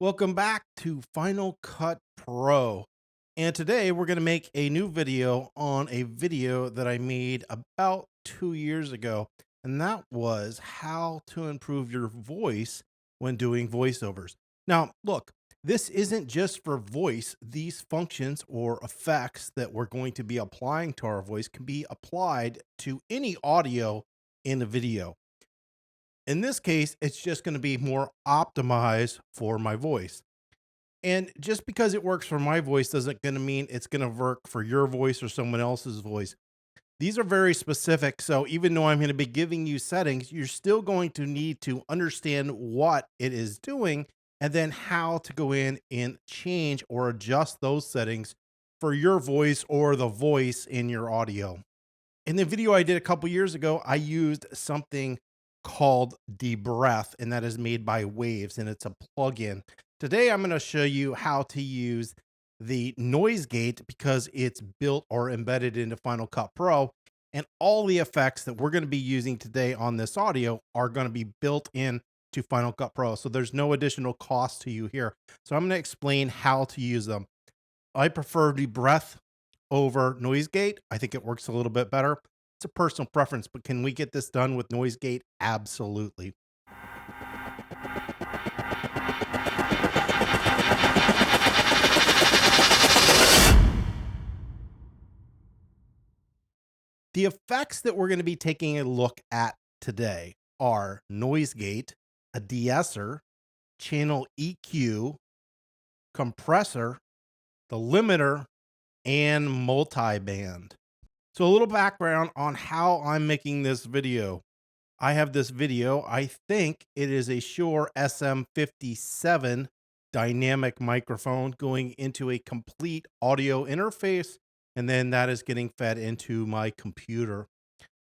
Welcome back to Final Cut Pro. And today we're going to make a new video on a video that I made about 2 years ago. And that was how to improve your voice when doing voiceovers. Now, look, this isn't just for voice. These functions or effects that we're going to be applying to our voice can be applied to any audio in a video. In this case, it's just going to be more optimized for my voice. And just because it works for my voice doesn't going to mean it's going to work for your voice or someone else's voice. These are very specific. So even though I'm going to be giving you settings, you're still going to need to understand what it is doing and then how to go in and change or adjust those settings for your voice or the voice in your audio. In the video I did a couple years ago, I used something called de-breath, and that is made by Waves, and it's a plugin. Today, I'm going to show you how to use the noise gate because it's built or embedded into Final Cut Pro. And all the effects that we're going to be using today on this audio are going to be built in to Final Cut Pro. So there's no additional cost to you here. So I'm going to explain how to use them. I prefer de-breath over noise gate. I think it works a little bit better. It's a personal preference, but can we get this done with noise gate? Absolutely. The effects that we're going to be taking a look at today are noise gate, a de-esser, channel EQ, compressor, the limiter, and multiband. So a little background on how I'm making this video. I have this video. I think it is a Shure SM57 dynamic microphone going into a complete audio interface, and then that is getting fed into my computer.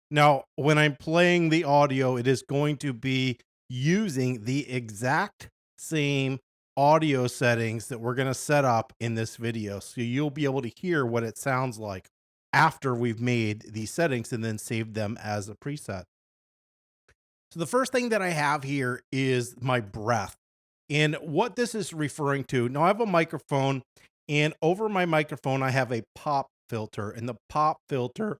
Now, when I'm playing the audio, it is going to be using the exact same audio settings that we're going to set up in this video. So you'll be able to hear what it sounds like after we've made these settings and then saved them as a preset. So the first thing that I have here is my breath. And what this is referring to, now I have a microphone, and over my microphone, I have a pop filter, and the pop filter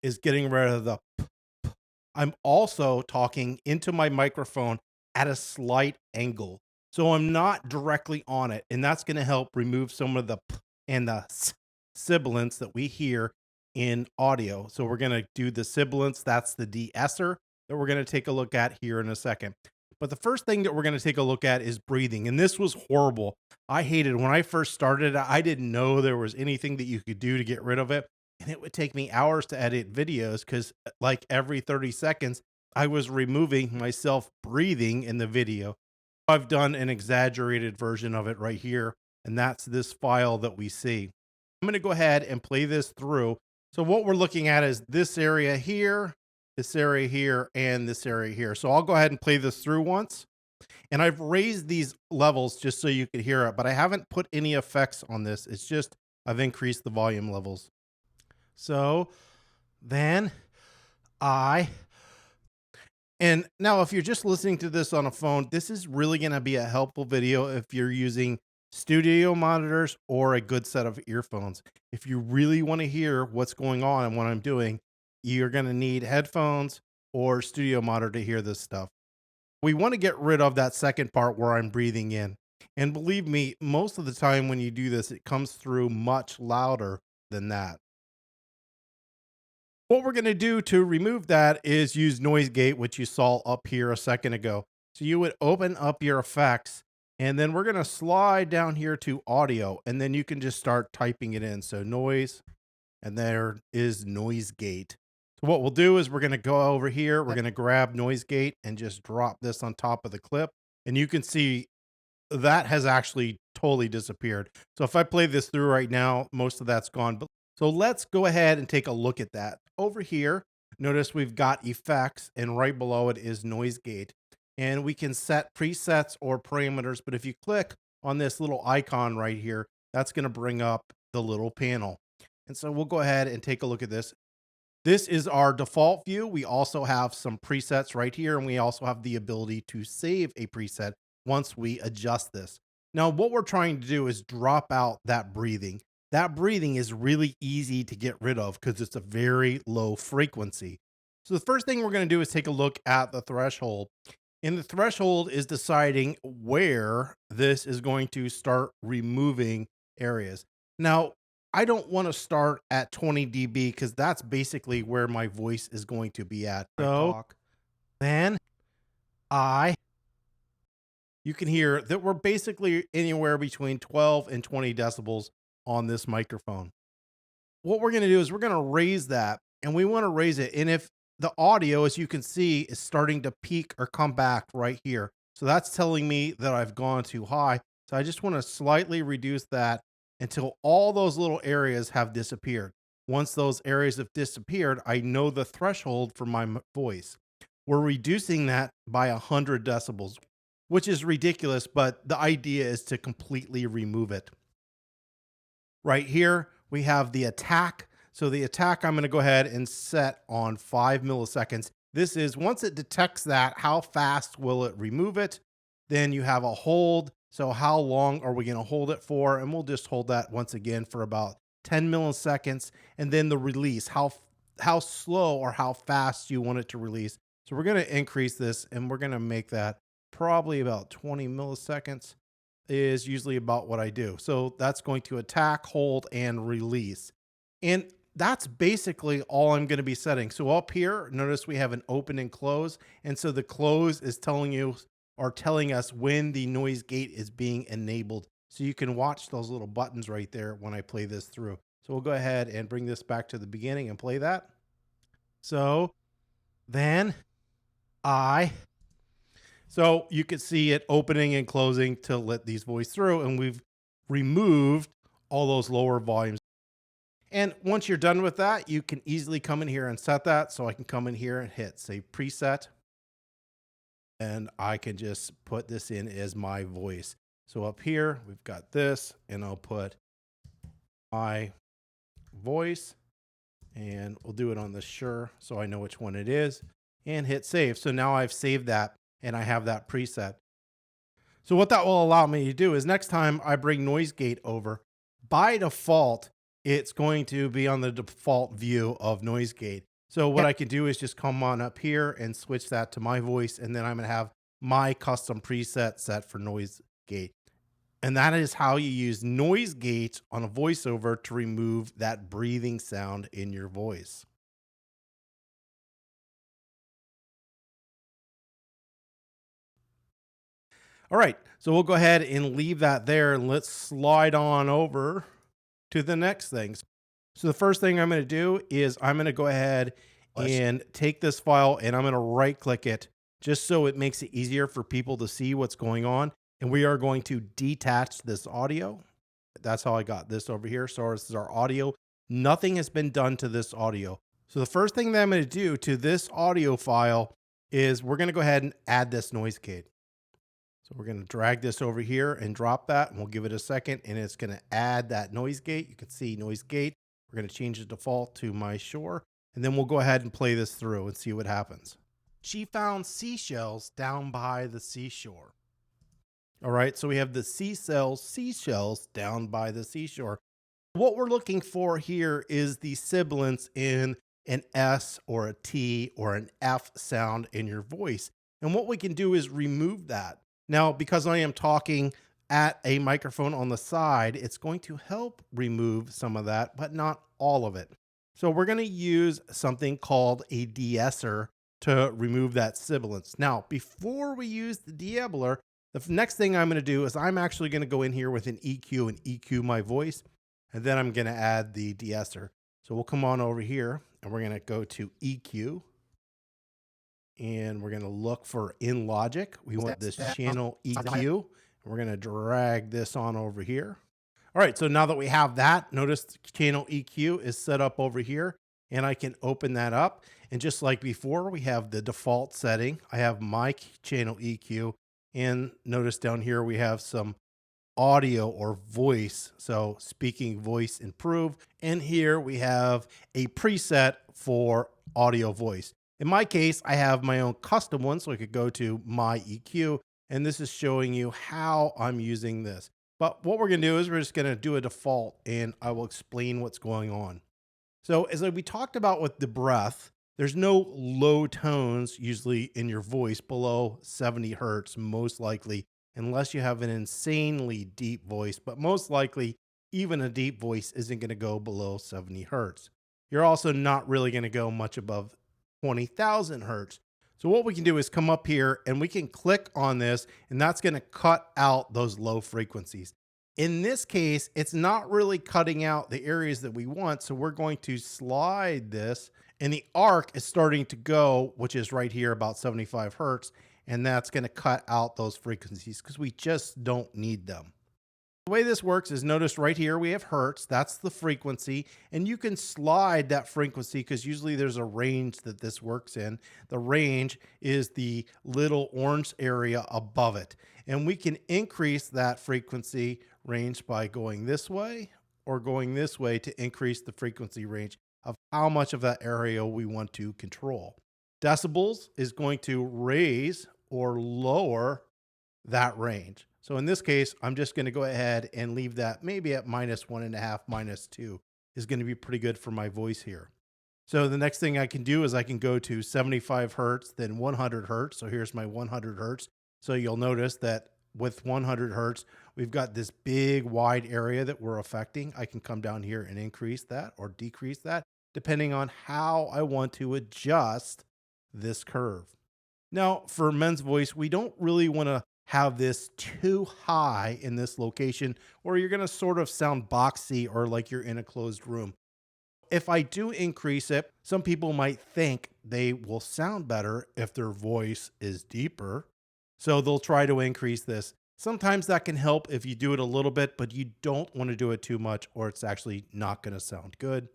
is getting rid of the p, p. I'm also talking into my microphone at a slight angle. So I'm not directly on it, and that's going to help remove some of the p and the s sibilants that we hear in audio. So we're going to do the sibilants. That's the de-esser that we're going to take a look at here in a second. But the first thing that we're going to take a look at is breathing. And this was horrible. I hated when I first started. I didn't know there was anything that you could do to get rid of it. And it would take me hours to edit videos because like every 30 seconds, I was removing myself breathing in the video. I've done an exaggerated version of it right here. And that's this file that we see. I'm going to go ahead and play this through. So what we're looking at is this area here, this area here, and this area here. So I'll go ahead and play this through once. And I've raised these levels just so you could hear it, but I haven't put any effects on this. It's just I've increased the volume levels. So then and now if you're just listening to this on a phone, this is really going to be a helpful video if you're using studio monitors or a good set of earphones. If you really want to hear what's going on and what I'm doing, you're going to need headphones or studio monitor to hear this stuff. We want to get rid of that second part where I'm breathing in. And believe me, most of the time when you do this, it comes through much louder than that. What we're going to do to remove that is use noise gate, which you saw up here a second ago. So you would open up your effects, and then we're going to slide down here to audio, and then you can just start typing it in. So noise, and there is noise gate. So what we'll do is we're going to go over here. We're going to grab noise gate and just drop this on top of the clip. And you can see that has actually totally disappeared. So if I play this through right now, most of that's gone. But so let's go ahead and take a look at that. Over here, notice we've got effects, and right below it is noise gate. And we can set presets or parameters. But if you click on this little icon right here, that's going to bring up the little panel. And so we'll go ahead and take a look at this. This is our default view. We also have some presets right here, and we also have the ability to save a preset once we adjust this. Now, what we're trying to do is drop out that breathing. That breathing is really easy to get rid of because it's a very low frequency. So the first thing we're going to do is take a look at the threshold. And the threshold is deciding where this is going to start removing areas. Now, I don't want to start at 20 dB because that's basically where my voice is going to be at. So then I you can hear that we're basically anywhere between 12 and 20 decibels on this microphone. What we're going to do is we're going to raise that, and we want to raise it. And if the audio, as you can see, is starting to peak or come back right here, so that's telling me that I've gone too high. So I just want to slightly reduce that until all those little areas have disappeared. Once those areas have disappeared, I know the threshold for my voice. We're reducing that by 100 decibels, which is ridiculous, but the idea is to completely remove it. Right here, we have the attack. So the attack, I'm going to go ahead and set on 5 milliseconds. This is once it detects that, how fast will it remove it? Then you have a hold. So how long are we going to hold it for? And we'll just hold that once again for about 10 milliseconds. And then the release, how slow or how fast you want it to release. So we're going to increase this, and we're going to make that probably about 20 milliseconds is usually about what I do. So that's going to attack, hold, and release. And that's basically all I'm going to be setting. So up here, notice we have an open and close. And so the close is telling you or telling us when the noise gate is being enabled. So you can watch those little buttons right there when I play this through. So we'll go ahead and bring this back to the beginning and play that. So then so you can see it opening and closing to let these voice through, and we've removed all those lower volumes. And once you're done with that, you can easily come in here and set that. So I can come in here and hit say preset, and I can just put this in as my voice. So up here, we've got this, and I'll put my voice, and we'll do it on the SHURE so I know which one it is, and hit save. So now I've saved that, and I have that preset. So what that will allow me to do is next time I bring noise gate over, by default, it's going to be on the default view of noise gate. So what I can do is just come on up here and switch that to my voice, and then I'm going to have my custom preset set for noise gate. And that is how you use noise gate on a voiceover to remove that breathing sound in your voice. All right, so we'll go ahead and leave that there, and let's slide on over to the next things. So the first thing I'm going to do is I'm going to go ahead and take this file, and I'm going to right click it just so it makes it easier for people to see what's going on. And we are going to detach this audio. That's how I got this over here. So this is our audio. Nothing has been done to this audio. So the first thing that I'm going to do to this audio file is we're going to go ahead and add this noise gate. So we're going to drag this over here and drop that, and we'll give it a second, and it's going to add that noise gate. You can see noise gate. We're going to change the default to my SHURE, and then we'll go ahead and play this through and see what happens. She found seashells down by the seashore. All right, so we have the seashells down by the seashore. What we're looking for here is the sibilance in an S or a T or an F sound in your voice. And what we can do is remove that. Now, because I am talking at a microphone on the side, it's going to help remove some of that, but not all of it. So we're going to use something called a de-esser to remove that sibilance. Now, before we use the de-ebler, the next thing I'm going to do is I'm actually going to go in here with an EQ and EQ my voice, and then I'm going to add the de-esser. So we'll come on over here, and we're going to go to EQ. And we're going to look for in Logic. We want this channel EQ. And we're going to drag this on over here. All right, so now that we have that, notice the channel EQ is set up over here, and I can open that up. And just like before, we have the default setting. I have my channel EQ, and notice down here we have some audio or voice. So speaking voice improve. And here we have a preset for audio voice. In my case, I have my own custom one, so I could go to my EQ, And this is showing you how I'm using this. But what we're going to do is we're just going to do a default and I will explain what's going on. So as we talked about with the breath, there's no low tones usually in your voice below 70 hertz, most likely, unless you have an insanely deep voice. But most likely, even a deep voice isn't going to go below 70 hertz. You're also not really going to go much above 20,000 hertz. So what we can do is come up here and we can click on this, and that's going to cut out those low frequencies. In this case, it's not really cutting out the areas that we want. So we're going to slide this, and the arc is starting to go, which is right here about 75 hertz. And that's going to cut out those frequencies because we just don't need them. The way this works is, notice right here we have hertz, that's the frequency, and you can slide that frequency because usually there's a range that this works in. The range is the little orange area above it, and we can increase that frequency range by going this way or going this way to increase the frequency range of how much of that area we want to control. Decibels is going to raise or lower that range. So in this case, I'm just going to go ahead and leave that maybe at -1.5, -2 is going to be pretty good for my voice here. So the next thing I can do is I can go to 75 hertz, then 100 hertz. So here's my 100 hertz. So you'll notice that with 100 hertz, we've got this big wide area that we're affecting. I can come down here and increase that or decrease that depending on how I want to adjust this curve. Now for men's voice, we don't really want to have this too high in this location, or you're going to sort of sound boxy or like you're in a closed room. If I do increase it, some people might think they will sound better if their voice is deeper. So they'll try to increase this. Sometimes that can help if you do it a little bit, but you don't want to do it too much or it's actually not going to sound good.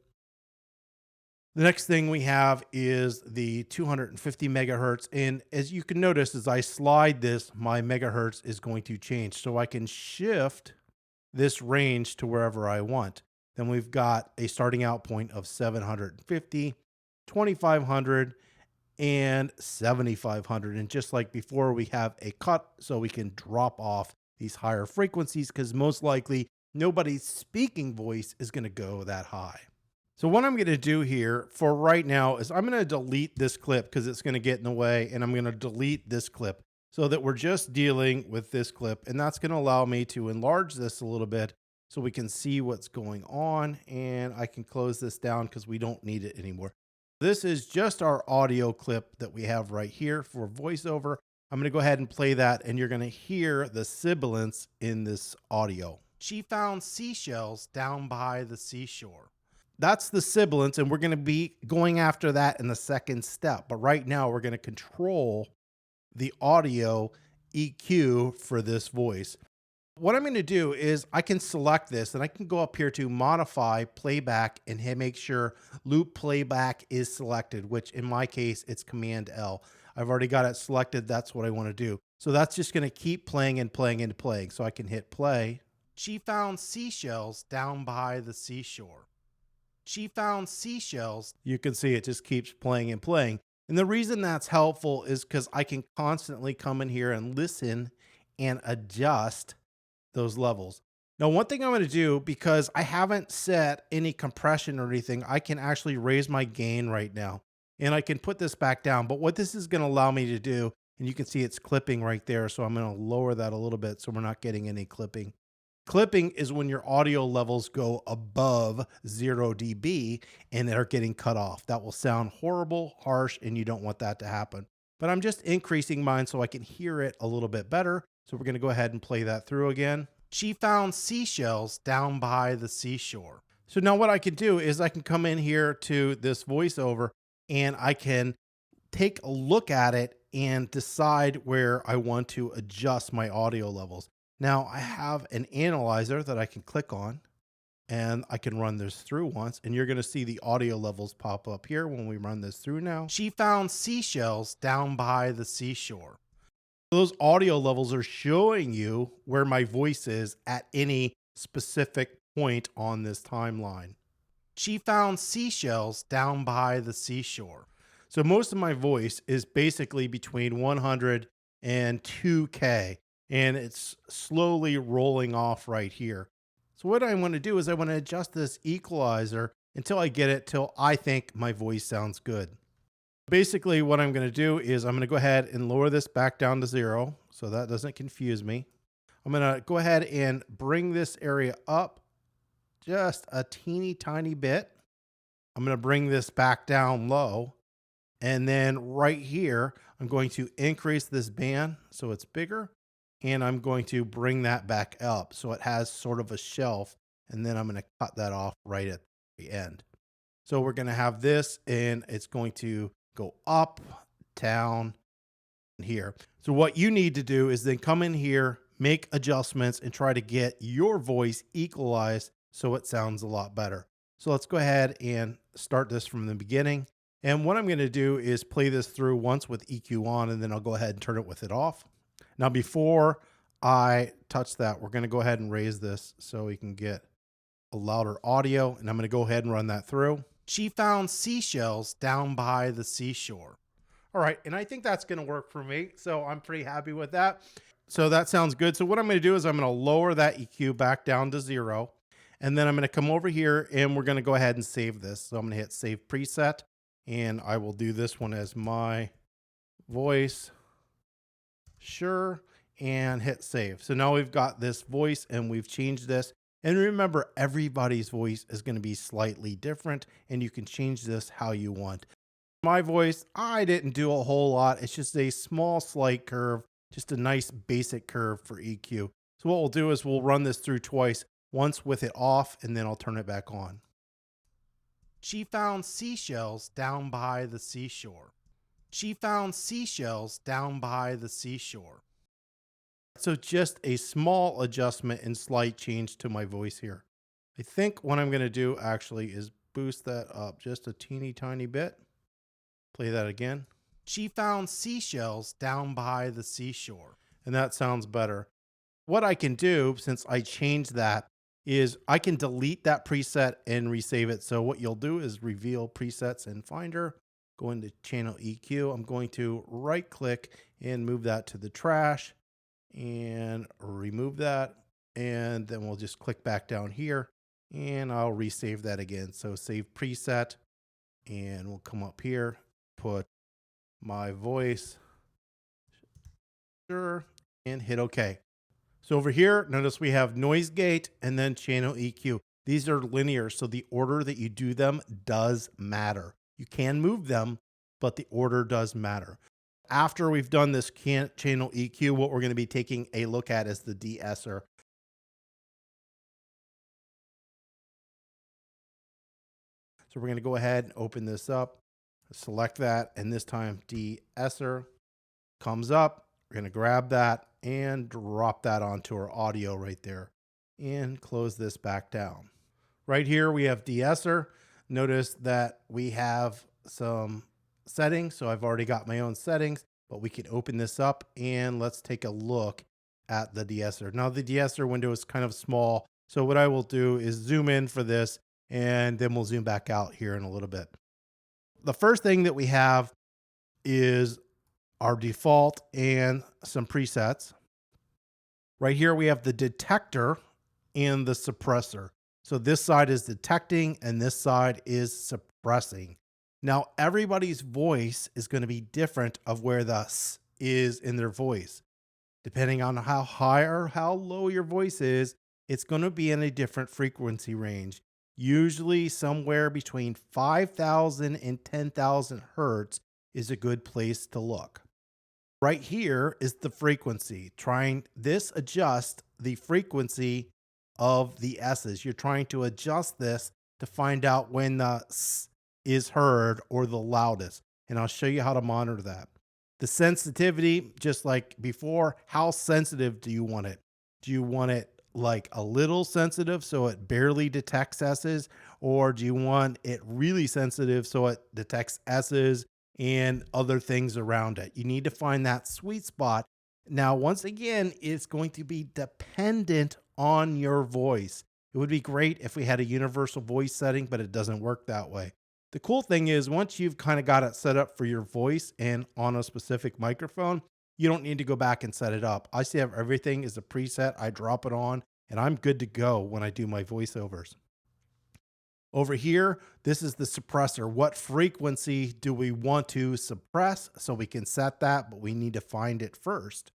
The next thing we have is the 250 megahertz. And as you can notice, as I slide this, my megahertz is going to change. So I can shift this range to wherever I want. Then we've got a starting out point of 750, 2500, and 7500. And just like before, we have a cut so we can drop off these higher frequencies because most likely nobody's speaking voice is going to go that high. So what I'm going to do here for right now is I'm going to delete this clip because it's going to get in the way, and I'm going to delete this clip so that we're just dealing with this clip, and that's going to allow me to enlarge this a little bit so we can see what's going on, and I can close this down because we don't need it anymore. This is just our audio clip that we have right here for voiceover. I'm going to go ahead and play that, and you're going to hear the sibilance in this audio. She found seashells down by the seashore. That's the sibilance, and we're going to be going after that in the second step. But right now, we're going to control the audio EQ for this voice. What I'm going to do is I can select this, and I can go up here to modify playback and make sure loop playback is selected, which in my case, it's Command L. I've already got it selected. That's what I want to do. So that's just going to keep playing and playing and playing. So I can hit play. She found seashells down by the seashore. She found seashells. You can see it just keeps playing and playing. And the reason that's helpful is because I can constantly come in here and listen and adjust those levels. Now, one thing I'm going to do, because I haven't set any compression or anything, I can actually raise my gain right now. And I can put this back down. But what this is going to allow me to do, and you can see it's clipping right there. So I'm going to lower that a little bit so we're not getting any clipping. Clipping is when your audio levels go above 0 dB and they're getting cut off. That will sound horrible, harsh, and you don't want that to happen. But I'm just increasing mine so I can hear it a little bit better. So we're going to go ahead and play that through again. She found seashells down by the seashore. So now what I can do is I can come in here to this voiceover and I can take a look at it and decide where I want to adjust my audio levels. Now I have an analyzer that I can click on and I can run this through once, and you're going to see the audio levels pop up here when we run this through now. She found seashells down by the seashore. Those audio levels are showing you where my voice is at any specific point on this timeline. She found seashells down by the seashore. So most of my voice is basically between 100 and 2K, and it's slowly rolling off right here. So what I want to do is I want to adjust this equalizer until I get it till I think my voice sounds good. Basically what I'm going to do is I'm going to go ahead and lower this back down to 0 so that doesn't confuse me. I'm going to go ahead and bring this area up just a teeny tiny bit. I'm going to bring this back down low. And then right here, I'm going to increase this band so it's bigger. And I'm going to bring that back up so it has sort of a shelf. And then I'm going to cut that off right at the end. So we're going to have this and it's going to go up, down, and here. So what you need to do is then come in here, make adjustments, and try to get your voice equalized so it sounds a lot better. So let's go ahead and start this from the beginning. And what I'm going to do is play this through once with EQ on, and then I'll go ahead and turn it with it off. Now, before I touch that, we're going to go ahead and raise this so we can get a louder audio. And I'm going to go ahead and run that through. She found seashells down by the seashore. All right. And I think that's going to work for me. So I'm pretty happy with that. So that sounds good. So what I'm going to do is I'm going to lower that EQ back down to 0. And then I'm going to come over here and we're going to go ahead and save this. So I'm going to hit save preset. And I will do this one as my voice, SHURE, and hit save. So now we've got this voice and we've changed this. And remember, everybody's voice is going to be slightly different and you can change this how you want. My voice, I didn't do a whole lot. It's just a small slight curve, just a nice basic curve for EQ. So what we'll do is we'll run this through twice, once with it off, and then I'll turn it back on. She found seashells down by the seashore. She found seashells down by the seashore. So just a small adjustment and slight change to my voice here. I think what I'm going to do actually is boost that up just a teeny tiny bit. Play that again. She found seashells down by the seashore. And that sounds better. What I can do, since I changed that, is I can delete that preset and resave it. So what you'll do is reveal presets in Finder, go into channel EQ. I'm going to right click and move that to the trash and remove that. And then we'll just click back down here and I'll resave that again. So save preset and we'll come up here, put my voice, SHURE, and hit OK. So over here, notice we have noise gate and then channel EQ. These are linear, so the order that you do them does matter. You can move them, but the order does matter. After we've done this channel EQ, what we're going to be taking a look at is the de-esser. So we're going to go ahead and open this up, select that, and this time de-esser comes up. We're going to grab that and drop that onto our audio right there and close this back down. Right here we have de-esser. Notice that we have some settings. So I've already got my own settings, but we can open this up and let's take a look at the de-esser. Now the de-esser window is kind of small. So what I will do is zoom in for this and then we'll zoom back out here in a little bit. The first thing that we have is our default and some presets. Right here we have the detector and the suppressor. So this side is detecting and this side is suppressing. Now everybody's voice is going to be different of where the S is in their voice. Depending on how high or how low your voice is, it's going to be in a different frequency range. Usually somewhere between 5,000 and 10,000 hertz is a good place to look. Right here is the frequency. This adjusts the frequency of the S's. You're trying to adjust this to find out when the S is heard or the loudest. And I'll show you how to monitor that. The sensitivity, just like before, how sensitive do you want it? Do you want it like a little sensitive so it barely detects S's? Or do you want it really sensitive so it detects S's and other things around it? You need to find that sweet spot. Now, once again, it's going to be dependent on your voice. It would be great if we had a universal voice setting, but it doesn't work that way. The cool thing is once you've kind of got it set up for your voice and on a specific microphone, you don't need to go back and set it up. I see everything is a preset. I drop it on and I'm good to go when I do my voiceovers. Over here, this is the suppressor. What frequency do we want to suppress? So we can set that, but we need to find it first.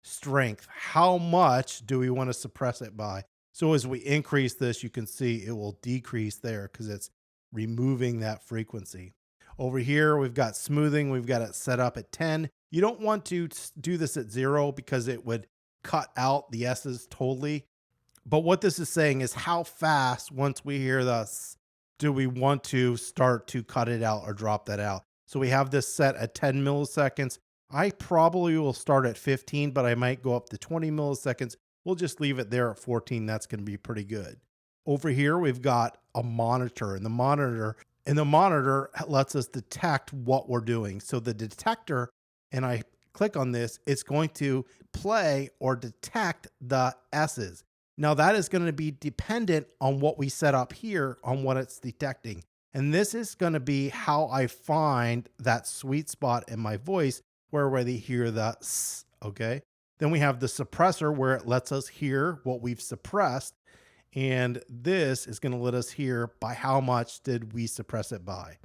Strength, how much do we want to suppress it by? So as we increase this, you can see it will decrease there because it's removing that frequency. Over here, we've got smoothing. We've got it set up at 10. You don't want to do this at 0 because it would cut out the S's totally. But what this is saying is how fast, once we hear this, do we want to start to cut it out or drop that out? So we have this set at 10 milliseconds. I probably will start at 15, but I might go up to 20 milliseconds. We'll just leave it there at 14. That's going to be pretty good. Over here, we've got a monitor, and the monitor lets us detect what we're doing. So the detector, and I click on this, it's going to play or detect the S's. Now that is going to be dependent on what we set up here on what it's detecting. And this is going to be how I find that sweet spot in my voice where they hear the S, okay? Then we have the suppressor where it lets us hear what we've suppressed. And this is going to let us hear by how much did we suppress it by.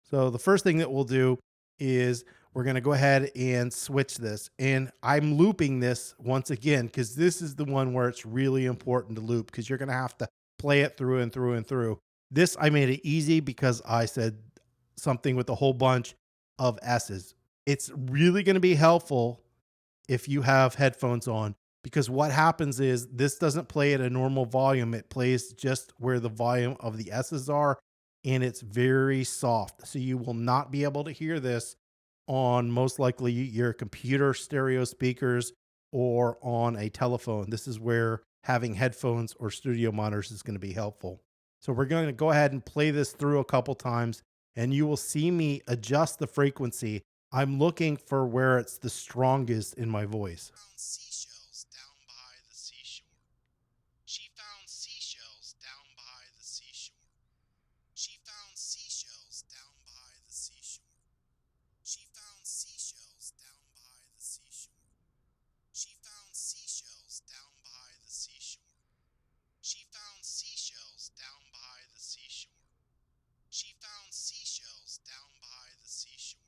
So the first thing that we'll do is we're going to go ahead and switch this. And I'm looping this once again, because this is the one where it's really important to loop because you're going to have to play it through and through and through. This, I made it easy because I said something with a whole bunch of S's. It's really going to be helpful if you have headphones on, because what happens is this doesn't play at a normal volume. It plays just where the volume of the S's are, and it's very soft. So you will not be able to hear this on most likely your computer stereo speakers or on a telephone. This is where having headphones or studio monitors is going to be helpful. So we're going to go ahead and play this through a couple times, and you will see me adjust the frequency. I'm looking for where it's the strongest in my voice. Seashells down by the seashore. She found seashells down by the seashore. She found seashells down by the seashore. She found seashells down by the seashore. She found seashells down by the seashore. She found seashells down by the seashore. She found seashells down by the seashore.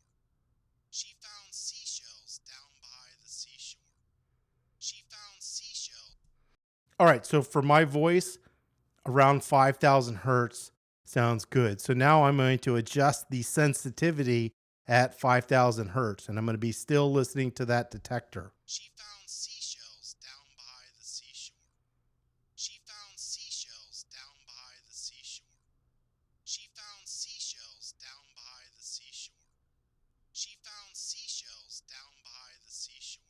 She found seashells down by the seashore. She found seashells. All right, so for my voice, around 5,000 hertz sounds good. So now I'm going to adjust the sensitivity at 5,000 hertz, and I'm going to be still listening to that detector. She found seashells down by the seashore. She found seashells down by the seashore. She found seashells down by the seashore. She found seashells down by the seashore.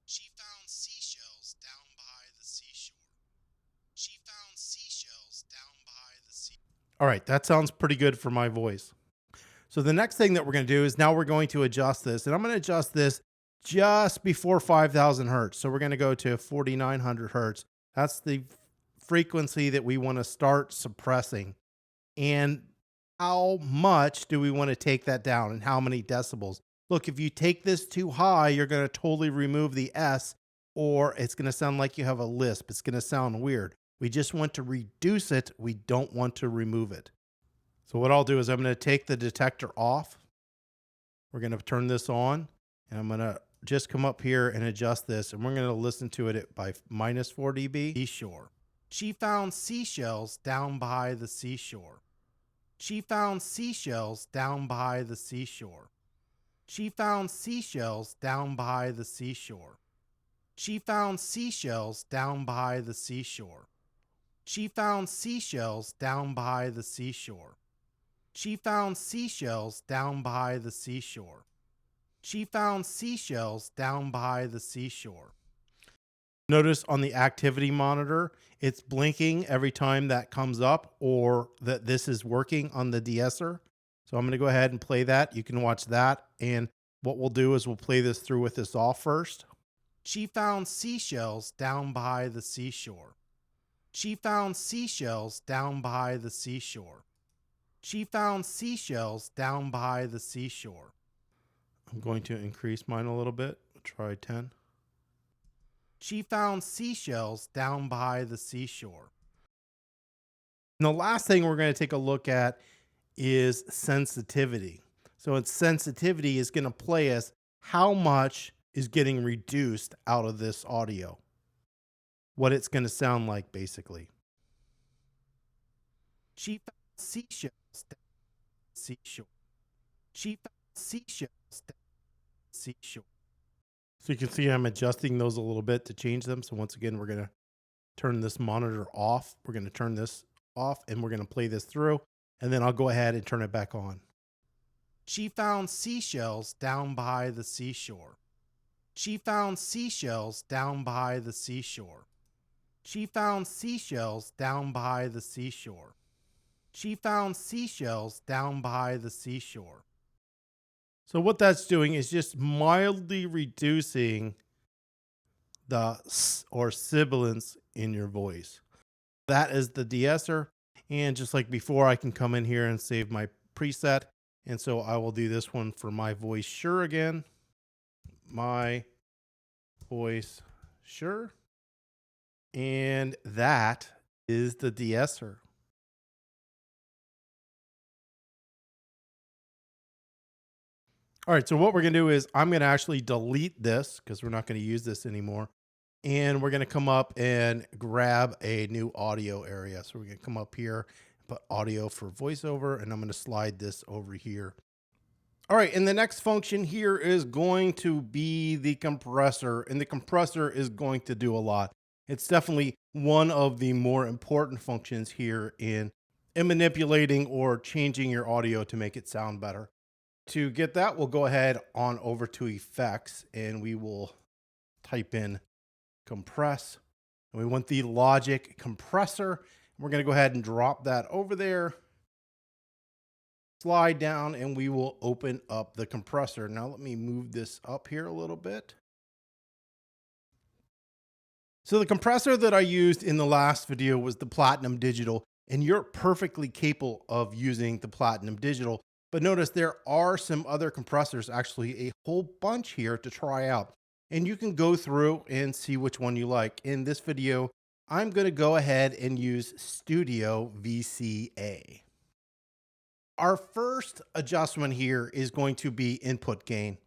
She found seashells down by the seashore. She found seashells down by the seashore. All right, that sounds pretty good for my voice. So the next thing that we're going to do is now we're going to adjust this, and I'm going to adjust this just before 5,000 hertz. So we're going to go to 4,900 hertz. That's the frequency that we want to start suppressing. And how much do we want to take that down and how many decibels? Look, if you take this too high, you're going to totally remove the S, or it's going to sound like you have a lisp. It's going to sound weird. We just want to reduce it. We don't want to remove it. So what I'll do is I'm going to take the detector off. We're going to turn this on, and I'm going to just come up here and adjust this, and we're going to listen to it by minus 4 dB. Seashore. She found seashells down by the seashore. She found seashells down by the seashore. She found seashells down by the seashore. She found seashells down by the seashore. She found seashells down by the seashore. She found seashells down by the seashore. She found seashells down by the seashore. Notice on the activity monitor, it's blinking every time that comes up or that this is working on the de-esser. So I'm going to go ahead and play that. You can watch that. And what we'll do is we'll play this through with this off first. She found seashells down by the seashore. She found seashells down by the seashore. She found seashells down by the seashore. I'm going to increase mine a little bit. try 10. She found seashells down by the seashore. And the last thing we're going to take a look at is sensitivity. So its sensitivity is going to play us how much is getting reduced out of this audio. What it's going to sound like, basically. She found seashells down by the seashore. She found seashells down by the seashore. So you can see I'm adjusting those a little bit to change them. So once again, we're going to turn this monitor off. We're going to turn this off and we're going to play this through. And then I'll go ahead and turn it back on. She found seashells down by the seashore. She found seashells down by the seashore. She found seashells down by the seashore. She found seashells down by the seashore. So what that's doing is just mildly reducing the s or sibilance in your voice. That is the de-esser. And just like before, I can come in here and save my preset. And so I will do this one for my voice SHURE again. My voice SHURE. And that is the de-esser. All right, so what we're going to do is I'm going to actually delete this because we're not going to use this anymore. And we're going to come up and grab a new audio area. So we're going to come up here, put audio for voiceover, and I'm going to slide this over here. All right, and the next function here is going to be the compressor, and the compressor is going to do a lot. It's definitely one of the more important functions here in manipulating or changing your audio to make it sound better. To get that, we'll go ahead on over to effects and we will type in compress. And we want the logic compressor. We're going to go ahead and drop that over there. Slide down and we will open up the compressor. Now let me move this up here a little bit. So the compressor that I used in the last video was the Platinum Digital, and you're perfectly capable of using the Platinum Digital. But notice there are some other compressors, actually a whole bunch here to try out. And you can go through and see which one you like. In this video, I'm going to go ahead and use Studio VCA. Our first adjustment here is going to be input gain.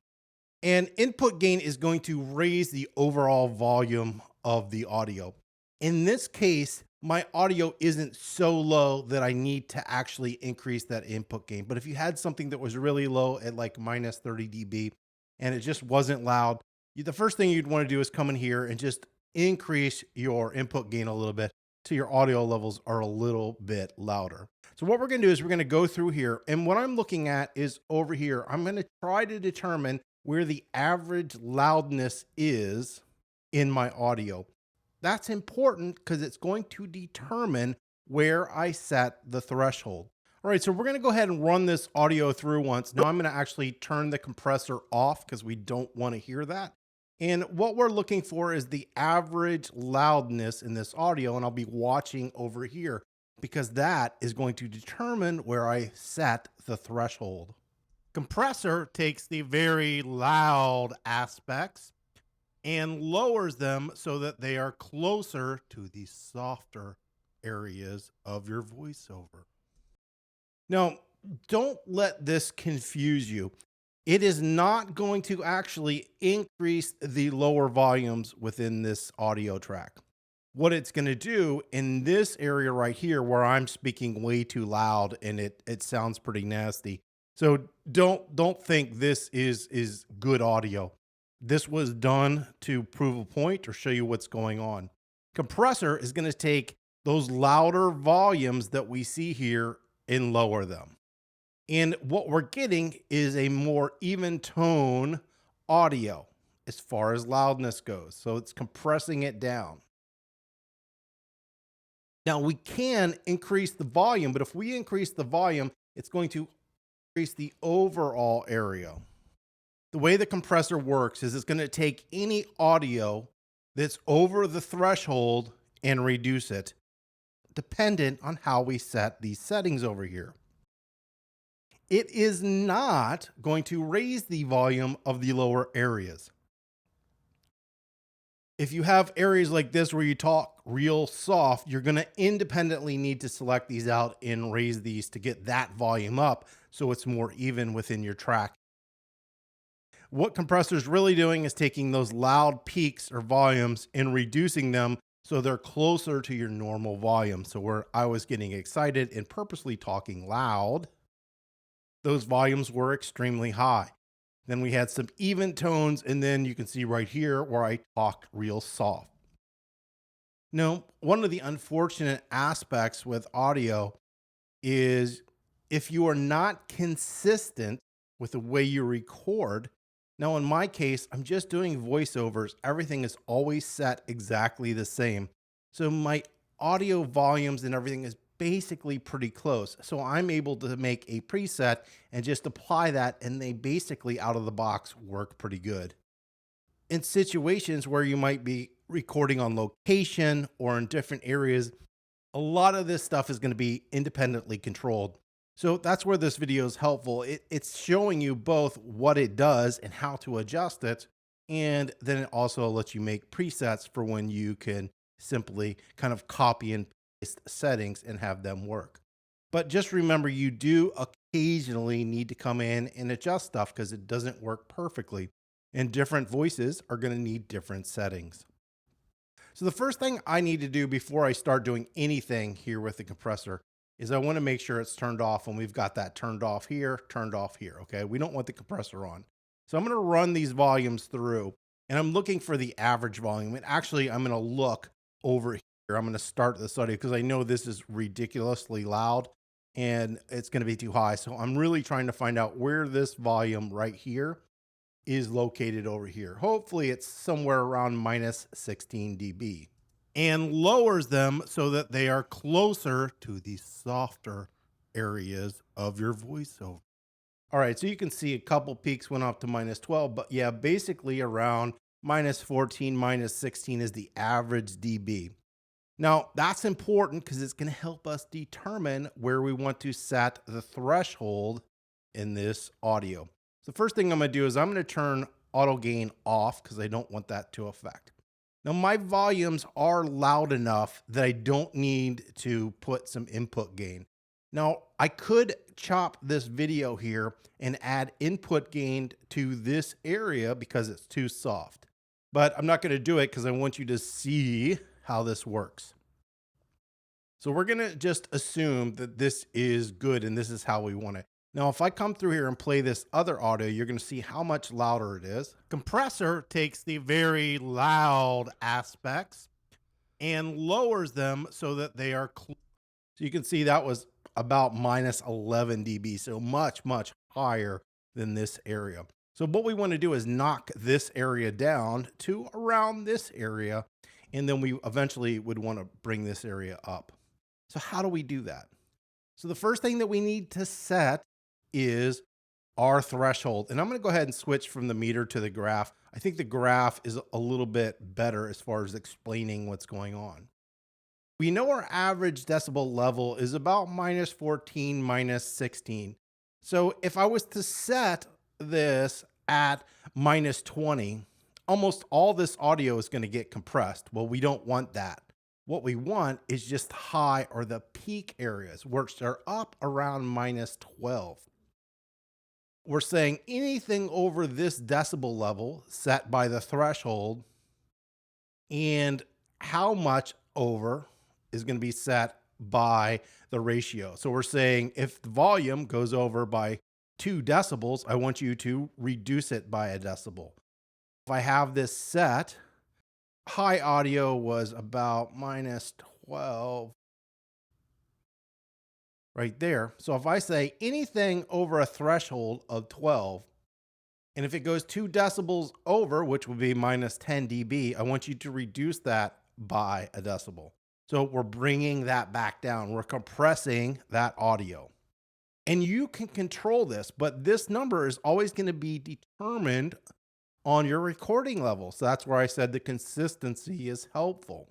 And input gain is going to raise the overall volume of the audio. In this case, my audio isn't so low that I need to actually increase that input gain. But if you had something that was really low at like minus 30 dB and it just wasn't loud, the first thing you'd want to do is come in here and just increase your input gain a little bit so your audio levels are a little bit louder. So what we're going to do is we're going to go through here. And what I'm looking at is over here. I'm going to try to determine where the average loudness is in my audio. That's important because it's going to determine where I set the threshold. All right, so we're going to go ahead and run this audio through once. Now I'm going to actually turn the compressor off because we don't want to hear that. And what we're looking for is the average loudness in this audio, and I'll be watching over here because that is going to determine where I set the threshold. Compressor takes the very loud aspects and lowers them so that they are closer to the softer areas of your voiceover. Now, don't let this confuse you. It is not going to actually increase the lower volumes within this audio track. What it's going to do in this area right here where I'm speaking way too loud and it sounds pretty nasty. So don't think this is good audio. This was done to prove a point or show you what's going on. Compressor is going to take those louder volumes that we see here and lower them. And what we're getting is a more even tone audio as far as loudness goes. So it's compressing it down. Now we can increase the volume, but if we increase the volume, it's going to increase the overall area. The way the compressor works is it's going to take any audio that's over the threshold and reduce it, dependent on how we set these settings over here. It is not going to raise the volume of the lower areas. If you have areas like this where you talk real soft, you're going to independently need to select these out and raise these to get that volume up so it's more even within your track. What compressor is really doing is taking those loud peaks or volumes and reducing them so they're closer to your normal volume. So where I was getting excited and purposely talking loud, those volumes were extremely high. Then we had some even tones, and then you can see right here where I talked real soft. Now, one of the unfortunate aspects with audio is if you are not consistent with the way you record. Now, in my case, I'm just doing voiceovers. Everything is always set exactly the same. So my audio volumes and everything is basically pretty close. So I'm able to make a preset and just apply that, and they basically out of the box work pretty good. In situations where you might be recording on location or in different areas, a lot of this stuff is going to be independently controlled. So that's where this video is helpful. It's showing you both what it does and how to adjust it. And then it also lets you make presets for when you can simply kind of copy and paste settings and have them work. But just remember, you do occasionally need to come in and adjust stuff because it doesn't work perfectly. And different voices are going to need different settings. So the first thing I need to do before I start doing anything here with the compressor is I want to make sure it's turned off, and we've got that turned off here. Okay. We don't want the compressor on. So I'm going to run these volumes through, and I'm looking for the average volume. And actually I'm going to look over here. I'm going to start this audio because I know this is ridiculously loud and it's going to be too high. So I'm really trying to find out where this volume right here is located over here. Hopefully it's somewhere around minus 16 dB, and lowers them so that they are closer to the softer areas of your voiceover. All right, so you can see a couple peaks went up to minus 12, but yeah, basically around minus 14, minus 16 is the average dB. Now that's important because it's going to help us determine where we want to set the threshold in this audio. So the first thing I'm going to do is I'm going to turn auto gain off because I don't want that to affect. Now my volumes are loud enough that I don't need to put some input gain. Now I could chop this video here and add input gain to this area because it's too soft, but I'm not going to do it because I want you to see how this works. So we're going to just assume that this is good and this is how we want it. Now, if I come through here and play this other audio, you're going to see how much louder it is. Compressor takes the very loud aspects and lowers them so that they are so you can see that was about minus 11 dB, so much, much higher than this area. So what we want to do is knock this area down to around this area, and then we eventually would want to bring this area up. So how do we do that? So the first thing that we need to set is our threshold. And I'm going to go ahead and switch from the meter to the graph. I think the graph is a little bit better as far as explaining what's going on. We know our average decibel level is about minus 14, minus 16. So if I was to set this at minus 20, almost all this audio is going to get compressed. Well, we don't want that. What we want is just high or the peak areas, which are up around minus 12. We're saying anything over this decibel level set by the threshold, and how much over is going to be set by the ratio. So we're saying if the volume goes over by 2 decibels, I want you to reduce it by a decibel. If I have this set, high audio was about minus 12 right there. So if I say anything over a threshold of 12, and if it goes 2 decibels over, which would be minus 10 dB, I want you to reduce that by a decibel. So we're bringing that back down. We're compressing that audio. And you can control this, but this number is always going to be determined on your recording level. So that's where I said the consistency is helpful.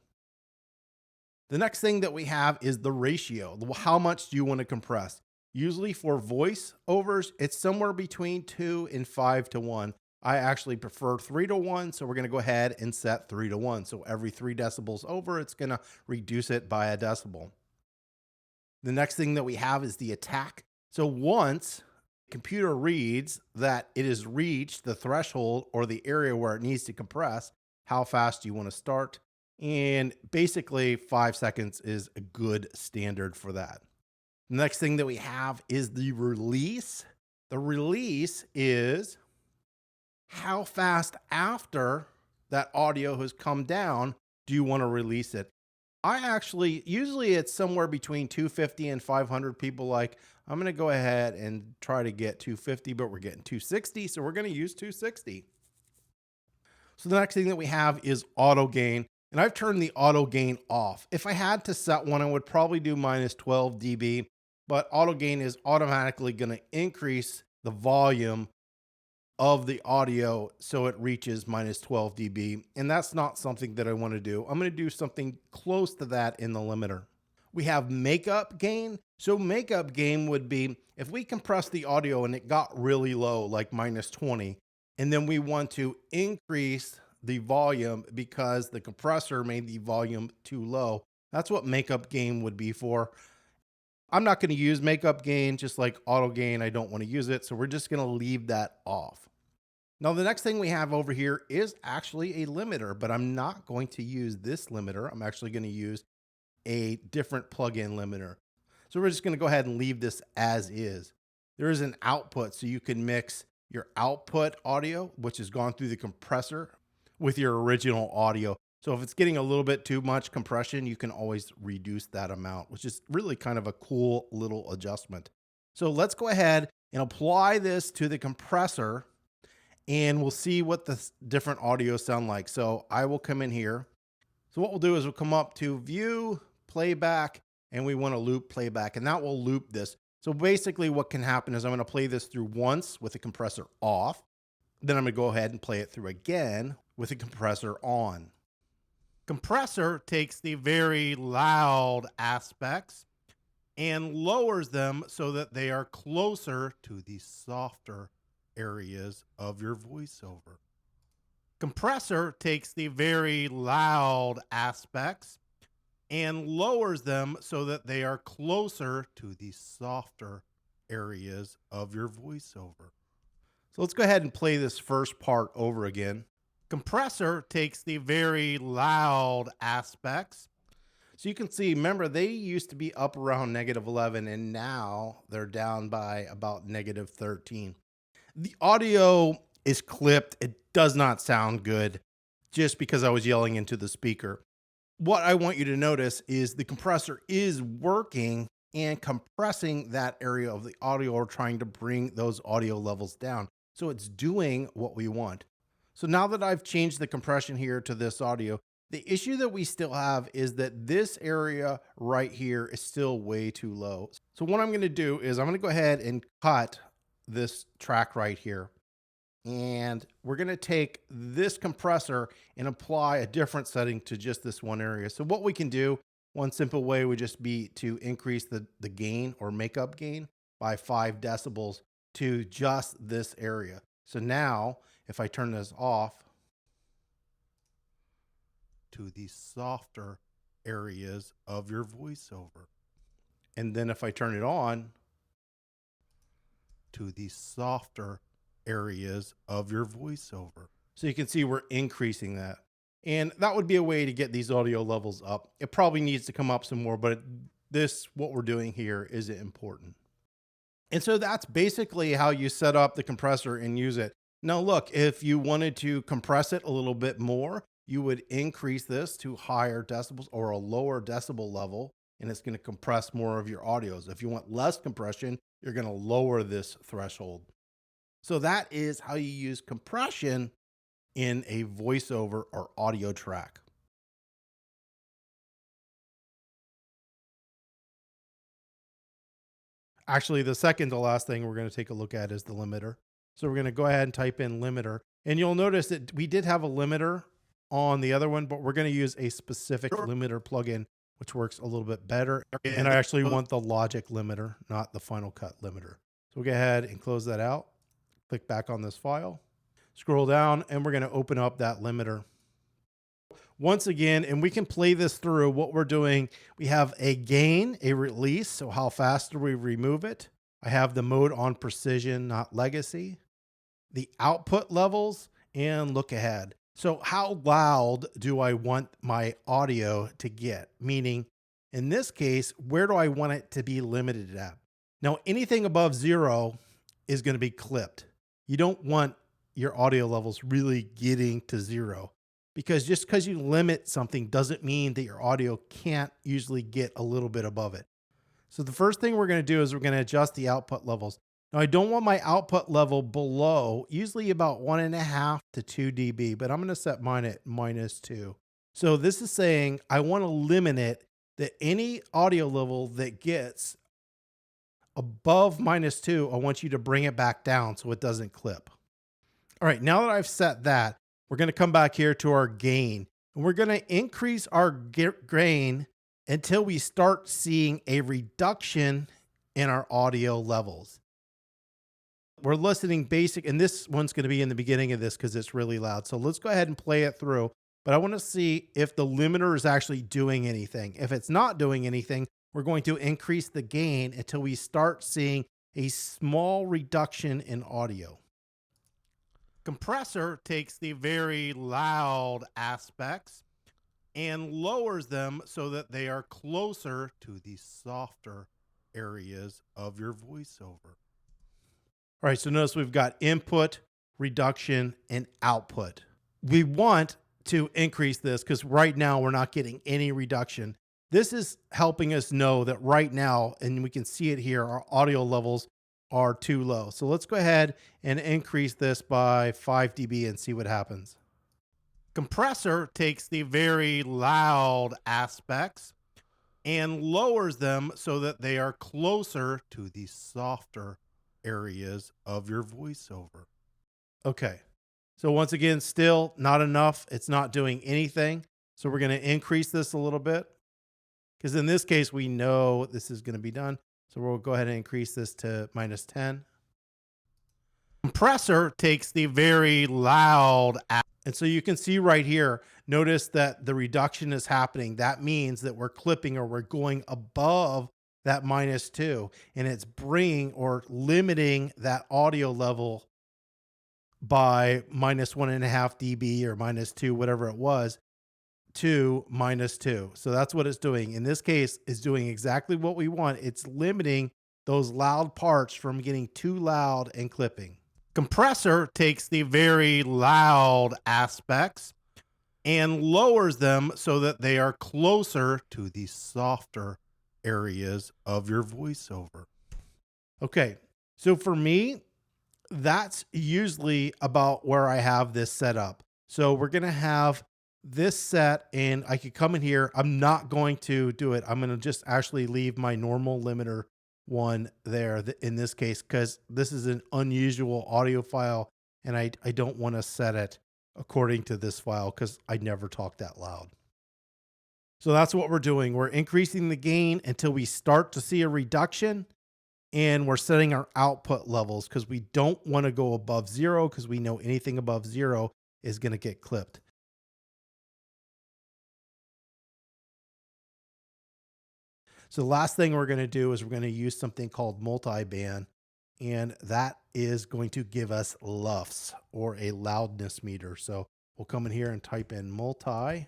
The next thing that we have is the ratio. How much do you want to compress? Usually for voice overs, it's somewhere between 2 and 5 to 1. I actually prefer 3 to 1, so we're going to go ahead and set 3 to 1. So every 3 decibels over, it's going to reduce it by a decibel. The next thing that we have is the attack. So once the computer reads that it has reached the threshold or the area where it needs to compress, how fast do you want to start? And basically 5 seconds is a good standard for that. The next thing that we have is the release. The release is how fast after that audio has come down do you want to release it? I actually, usually it's somewhere between 250 and 500 people like, I'm going to go ahead and try to get 250, but we're getting 260. So we're going to use 260. So the next thing that we have is auto gain. And I've turned the auto gain off. If I had to set one, I would probably do minus 12 dB, but auto gain is automatically going to increase the volume of the audio so it reaches minus 12 dB. And that's not something that I want to do. I'm going to do something close to that in the limiter. We have makeup gain. So makeup gain would be if we compress the audio and it got really low, like minus 20, and then we want to increase the volume because the compressor made the volume too low. That's what makeup gain would be for. I'm not going to use makeup gain, just like auto gain. I don't want to use it. So we're just going to leave that off. Now, the next thing we have over here is actually a limiter, but I'm not going to use this limiter. I'm actually going to use a different plug-in limiter. So we're just going to go ahead and leave this as is. There is an output, so you can mix your output audio, which has gone through the compressor, with your original audio. So if it's getting a little bit too much compression, you can always reduce that amount, which is really kind of a cool little adjustment. So let's go ahead and apply this to the compressor and we'll see what the different audios sound like. So I will come in here. So what we'll do is we'll come up to view, playback, and we want to loop playback, and that will loop this. So basically what can happen is I'm going to play this through once with the compressor off. Then I'm going to go ahead and play it through again with the compressor on. Compressor takes the very loud aspects and lowers them so that they are closer to the softer areas of your voiceover. Compressor takes the very loud aspects and lowers them so that they are closer to the softer areas of your voiceover. So let's go ahead and play this first part over again. Compressor takes the very loud aspects. So you can see, remember, they used to be up around -11 and now they're down by about -13. The audio is clipped. It does not sound good just because I was yelling into the speaker. What I want you to notice is the compressor is working and compressing that area of the audio or trying to bring those audio levels down. So it's doing what we want. So now that I've changed the compression here to this audio, the issue that we still have is that this area right here is still way too low. So what I'm going to do is I'm going to go ahead and cut this track right here. And we're going to take this compressor and apply a different setting to just this one area. So what we can do, one simple way would just be to increase the gain or makeup gain by 5 decibels to just this area. So now if I turn this off to the softer areas of your voiceover, and then if I turn it on to the softer areas of your voiceover. So you can see we're increasing that. And that would be a way to get these audio levels up. It probably needs to come up some more, but what we're doing here is important. And so that's basically how you set up the compressor and use it. Now look, if you wanted to compress it a little bit more, you would increase this to higher decibels or a lower decibel level, and it's going to compress more of your audios. If you want less compression, you're going to lower this threshold. So that is how you use compression in a voiceover or audio track. Actually, the second to last thing we're going to take a look at is the limiter. So we're going to go ahead and type in limiter. And you'll notice that we did have a limiter on the other one, but we're going to use a specific limiter plugin, which works a little bit better. And I actually want the Logic limiter, not the Final Cut limiter. So we'll go ahead and close that out. Click back on this file. Scroll down and we're going to open up that limiter. Once again, and we can play this through what we're doing. We have a gain, a release. So how fast do we remove it? I have the mode on precision, not legacy, the output levels, and look ahead. So how loud do I want my audio to get? Meaning, in this case, where do I want it to be limited at? Now, anything above 0 is going to be clipped. You don't want your audio levels really getting to 0, because just because you limit something doesn't mean that your audio can't usually get a little bit above it. So the first thing we're going to do is we're going to adjust the output levels. Now, I don't want my output level below, usually about 1.5 to 2 dB, but I'm going to set mine at -2. So this is saying I want to limit it that any audio level that gets above -2, I want you to bring it back down so it doesn't clip. All right, now that I've set that, we're going to come back here to our gain, and we're going to increase our gain until we start seeing a reduction in our audio levels. We're listening basic, and this one's going to be in the beginning of this because it's really loud. So let's go ahead and play it through. But I want to see if the limiter is actually doing anything. If it's not doing anything, we're going to increase the gain until we start seeing a small reduction in audio. Compressor takes the very loud aspects and lowers them so that they are closer to the softer areas of your voiceover. All right, so notice we've got input, reduction, and output. We want to increase this because right now we're not getting any reduction. This is helping us know that right now, and we can see it here, our audio levels are too low. So let's go ahead and increase this by 5 dB and see what happens. Compressor takes the very loud aspects and lowers them so that they are closer to the softer areas of your voiceover. Okay. So once again, still not enough. It's not doing anything. So we're going to increase this a little bit because in this case, we know this is going to be done. So we'll go ahead and increase this to -10. Compressor takes the very loud, and so you can see right here, notice that the reduction is happening. That means that we're clipping or we're going above that -2, and it's bringing or limiting that audio level by -1.5 dB or -2, whatever it was, to -2. So that's what it's doing. In this case, it's doing exactly what we want. It's limiting those loud parts from getting too loud and clipping. Compressor takes the very loud aspects and lowers them so that they are closer to the softer areas of your voiceover. Okay, so for me, that's usually about where I have this set up. So we're going to have this set, and I could come in here. I'm not going to do it. I'm going to just actually leave my normal limiter one there in this case, because this is an unusual audio file, and I don't want to set it according to this file because I never talk that loud. So that's what we're doing. We're increasing the gain until we start to see a reduction, and we're setting our output levels because we don't want to go above 0 because we know anything above 0 is going to get clipped. So the last thing we're going to do is we're going to use something called multiband, and that is going to give us LUFS, or a loudness meter. So we'll come in here and type in multi.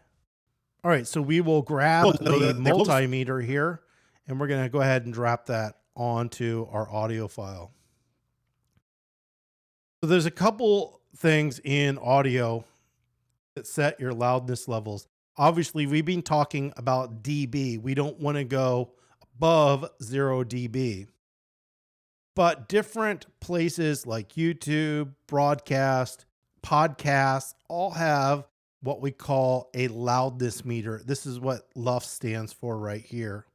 All right, so we will grab the multimeter here, and we're going to go ahead and drop that onto our audio file. So there's a couple things in audio that set your loudness levels. Obviously, we've been talking about dB. We don't want to go above 0 dB. But different places like YouTube, broadcast, podcasts, all have what we call a loudness meter. This is what LUFS stands for right here.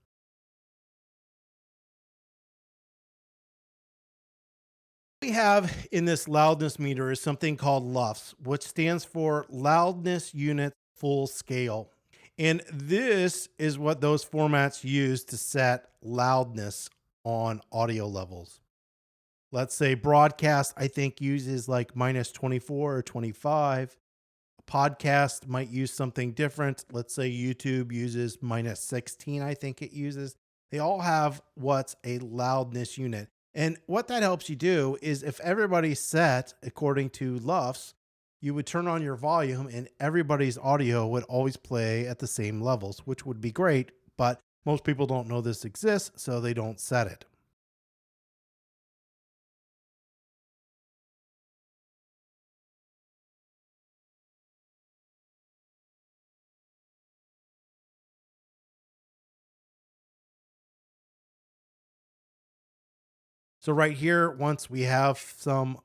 What we have in this loudness meter is something called LUFS, which stands for Loudness Unit Full Scale. And this is what those formats use to set loudness on audio levels. Let's say broadcast, I think uses like minus 24 or 25. A podcast might use something different. Let's say YouTube uses minus 16, I think it uses. They all have what's a loudness unit. And what that helps you do is if everybody's set according to LUFS, you would turn on your volume and everybody's audio would always play at the same levels, which would be great. But most people don't know this exists, so they don't set it. So right here, once we have some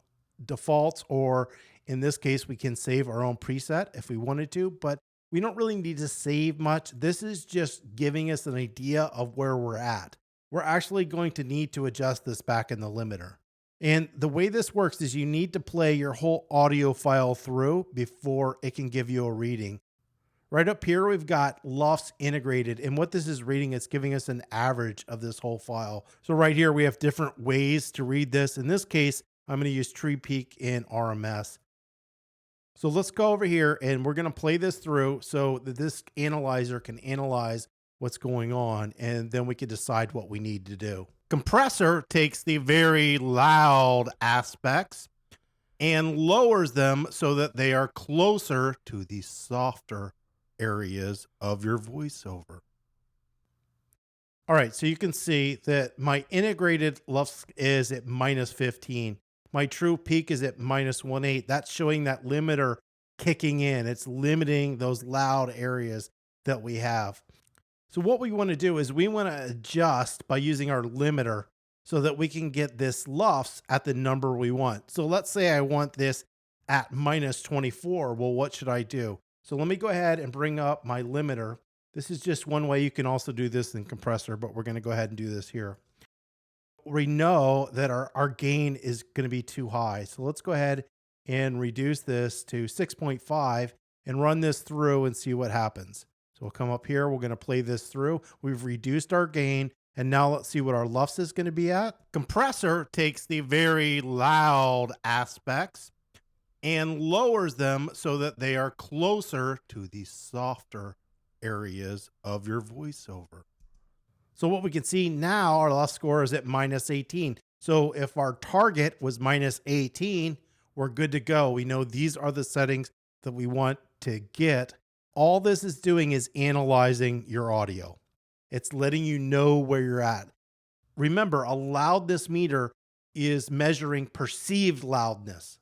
defaults, or in this case, we can save our own preset if we wanted to, but we don't really need to save much. This is just giving us an idea of where we're at. We're actually going to need to adjust this back in the limiter. And the way this works is you need to play your whole audio file through before it can give you a reading. Right up here, we've got LUFS integrated. And what this is reading, it's giving us an average of this whole file. So right here, we have different ways to read this. In this case, I'm going to use tree peak in RMS. So let's go over here and we're going to play this through so that this analyzer can analyze what's going on. And then we can decide what we need to do. Compressor takes the very loud aspects and lowers them so that they are closer to the softer areas of your voiceover. All right, so you can see that my integrated LUFS is at minus 15. My true peak is at minus 1.8. That's showing that limiter kicking in. It's limiting those loud areas that we have. So what we want to do is we want to adjust by using our limiter so that we can get this LUFS at the number we want. So let's say I want this at minus 24. Well, what should I do? So let me go ahead and bring up my limiter. This is just one way. You can also do this in compressor, but we're going to go ahead and do this here. We know that our gain is going to be too high. So let's go ahead and reduce this to 6.5 and run this through and see what happens. So we'll come up here. We're going to play this through. We've reduced our gain. And now let's see what our LUFS is going to be at. Compressor takes the very loud aspects and lowers them so that they are closer to the softer areas of your voiceover. So what we can see now, our LUFS score is at minus 18. So if our target was minus 18, we're good to go. We know these are the settings that we want to get. All this is doing is analyzing your audio. It's letting you know where you're at. Remember, a loudness meter is measuring perceived loudness.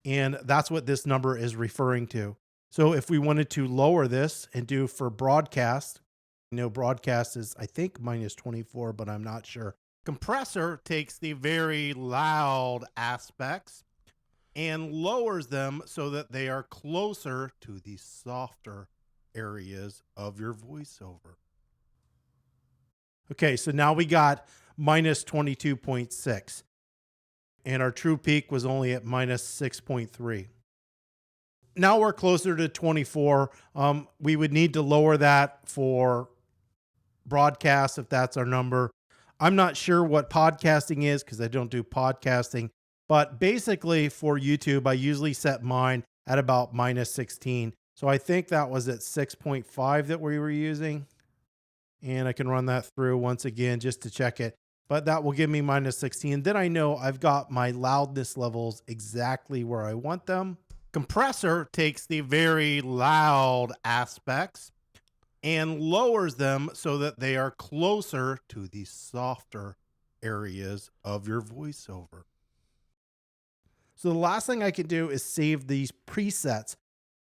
And that's what this number is referring to. So if we wanted to lower this and do for broadcast, broadcast is, I think, minus 24, but I'm not sure. Compressor takes the very loud aspects and lowers them so that they are closer to the softer areas of your voiceover. Okay, so now we got minus 22.6. And our true peak was only at minus 6.3. Now we're closer to 24. We would need to lower that for broadcast if that's our number. I'm not sure what podcasting is because I don't do podcasting. But basically for YouTube, I usually set mine at about minus 16. So I think that was at 6.5 that we were using. And I can run that through once again just to check it. But that will give me minus 16. Then I know I've got my loudness levels exactly where I want them. Compressor takes the very loud aspects and lowers them so that they are closer to the softer areas of your voiceover. So the last thing I can do is save these presets.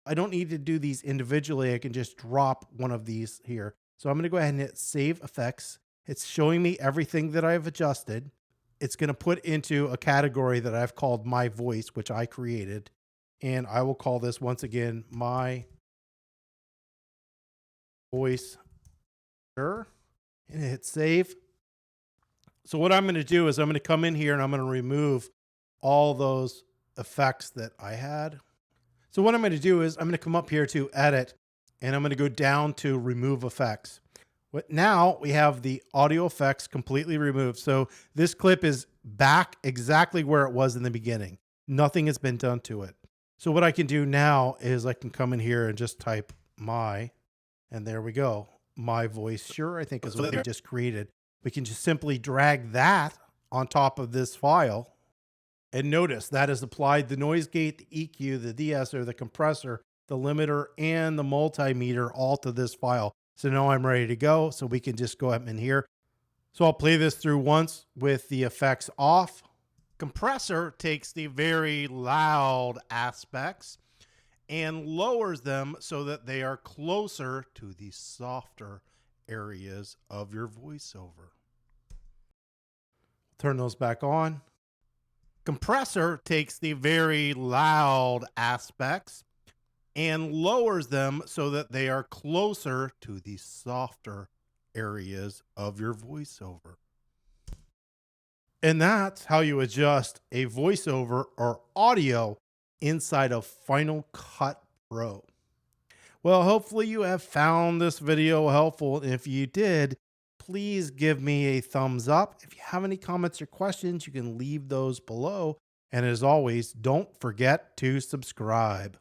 I don't need to do these individually. I can just drop one of these here. So I'm going to go ahead and hit Save Effects. It's showing me everything that I've adjusted. It's going to put into a category that I've called My Voice, which I created. And I will call this once again, My Voice. And hit Save. So what I'm going to do is I'm going to come in here and I'm going to remove all those effects that I had. So what I'm going to do is I'm going to come up here to Edit and I'm going to go down to Remove Effects. But now we have the audio effects completely removed. So this clip is back exactly where it was in the beginning. Nothing has been done to it. So what I can do now is I can come in here and just type and there we go. My voice, sure, I think is what we just created. We can just simply drag that on top of this file. And notice that has applied the noise gate, the EQ, the de-esser, the compressor, the limiter, and the multimeter all to this file. So now I'm ready to go. So we can just go up in here. So I'll play this through once with the effects off. Compressor takes the very loud aspects and lowers them so that they are closer to the softer areas of your voiceover. Turn those back on. Compressor takes the very loud aspects and lowers them so that they are closer to the softer areas of your voiceover. And that's how you adjust a voiceover or audio inside of Final Cut Pro. Well, hopefully you have found this video helpful. And if you did, please give me a thumbs up. If you have any comments or questions, you can leave those below. And as always, don't forget to subscribe.